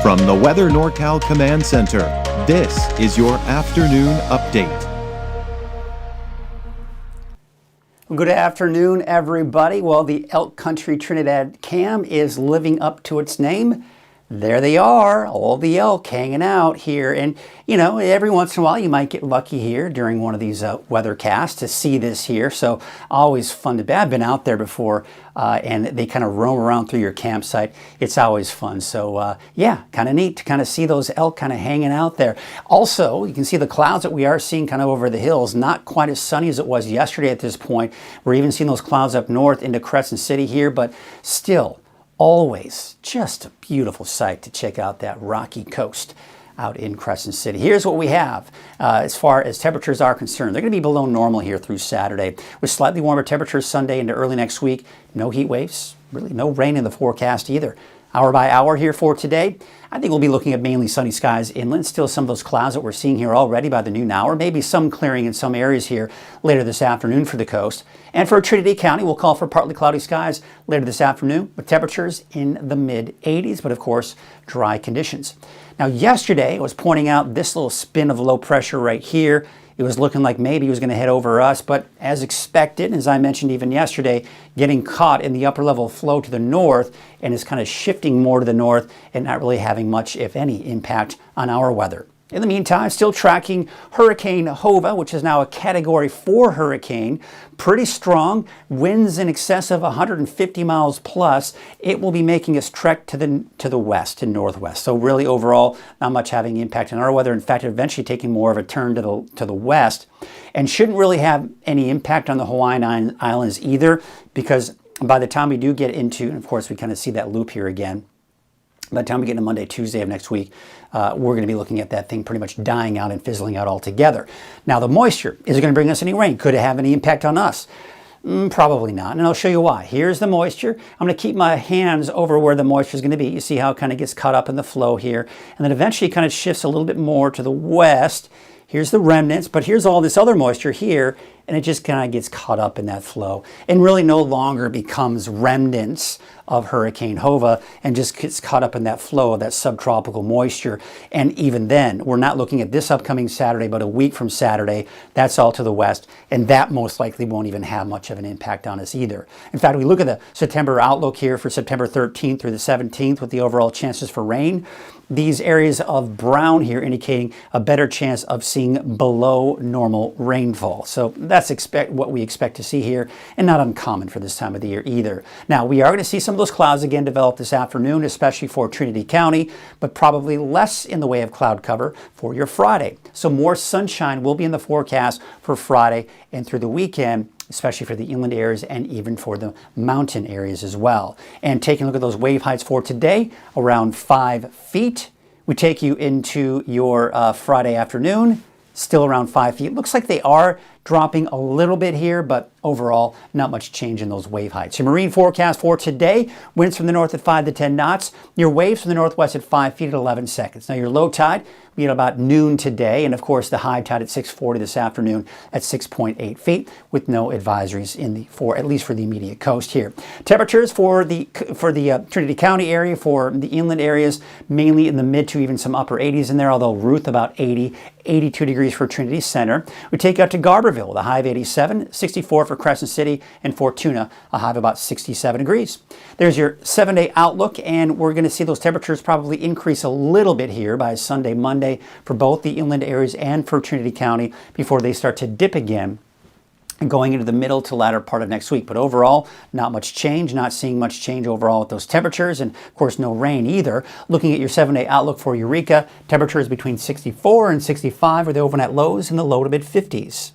From the Weather NorCal Command Center, this is your afternoon update. Good afternoon, everybody. Well, the Elk Country Trinidad Cam is living up to its name. There they are, all the elk hanging out here. And, you know, every once in a while you might get lucky here during one of these weathercasts to see this here. So always fun to be. I've been out there before and they kind of roam around through your campsite. It's always fun. So yeah, kind of neat to kind of see those elk kind of hanging out there. Also, you can see the clouds that we are seeing kind of over the hills. Not quite as sunny as it was yesterday at this point. We're even seeing those clouds up north into Crescent City here, but still, always just a beautiful sight to check out that rocky coast out in Crescent City. Here's what we have as far as temperatures are concerned. They're going to be below normal here through Saturday with slightly warmer temperatures Sunday into early next week. No heat waves, really no rain in the forecast either. Hour by hour here for today, I think we'll be looking at mainly sunny skies inland. Still some of those clouds that we're seeing here already by the noon hour. Maybe some clearing in some areas here later this afternoon for the coast. And for Trinity County, we'll call for partly cloudy skies later this afternoon with temperatures in the mid-80s, but of course, dry conditions. Now, yesterday, I was pointing out this little spin of low pressure right here. It was looking like maybe it was going to head over us, but as expected, as I mentioned even yesterday, getting caught in the upper level flow to the north and is kind of shifting more to the north and not really having much, if any, impact on our weather. In the meantime, still tracking Hurricane Hova, which is now a Category 4 hurricane. Pretty strong, winds in excess of 150 miles plus. It will be making its trek to the west and northwest. So really overall, not much having impact on our weather. In fact, eventually taking more of a turn to the west and shouldn't really have any impact on the Hawaiian Islands either, because by the time we do get into, and of course we kind of see that loop here again, by the time we get to Monday, Tuesday of next week, we're going to be looking at that thing pretty much dying out and fizzling out altogether. Now, the moisture, is it going to bring us any rain? Could it have any impact on us? Probably not, and I'll show you why. Here's the moisture. I'm going to keep my hands over where the moisture is going to be. You see how it kind of gets caught up in the flow here, and then eventually kind of shifts a little bit more to the west. Here's the remnants, but here's all this other moisture here, and it just kind of gets caught up in that flow and really no longer becomes remnants of Hurricane Hova and just gets caught up in that flow of that subtropical moisture. And even then, we're not looking at this upcoming Saturday, but a week from Saturday, that's all to the west, and that most likely won't even have much of an impact on us either. In fact, we look at the September outlook here for September 13th through the 17th with the overall chances for rain. These areas of brown here indicating a better chance of seeing below normal rainfall. So that's what we expect to see here, and not uncommon for this time of the year either. Now, we are going to see some of those clouds again develop this afternoon, especially for Trinity County, but probably less in the way of cloud cover for your Friday. So more sunshine will be in the forecast for Friday and through the weekend, especially for the inland areas and even for the mountain areas as well. And taking a look at those wave heights for today, around 5 feet. We take you into your Friday afternoon, still around 5 feet. Looks like they are dropping a little bit here, but overall, not much change in those wave heights. Your marine forecast for today, winds from the north at 5 to 10 knots. Your waves from the northwest at 5 feet at 11 seconds. Now, your low tide will be at about noon today, and of course, the high tide at 6:40 this afternoon at 6.8 feet, with no advisories at least for the immediate coast here. Temperatures for the Trinity County area, for the inland areas, mainly in the mid to even some upper 80s in there, although Ruth about 80, 82 degrees for Trinity Center. We take out to Garberville, the high of 87, 64 for Crescent City, and Fortuna, a high of about 67 degrees. There's your 7-day outlook, and we're going to see those temperatures probably increase a little bit here by Sunday, Monday for both the inland areas and for Trinity County before they start to dip again and going into the middle to latter part of next week. But overall, not much change, not seeing much change overall with those temperatures, and of course no rain either. Looking at your 7-day outlook for Eureka, temperatures between 64 and 65 with overnight lows in the low to mid 50s.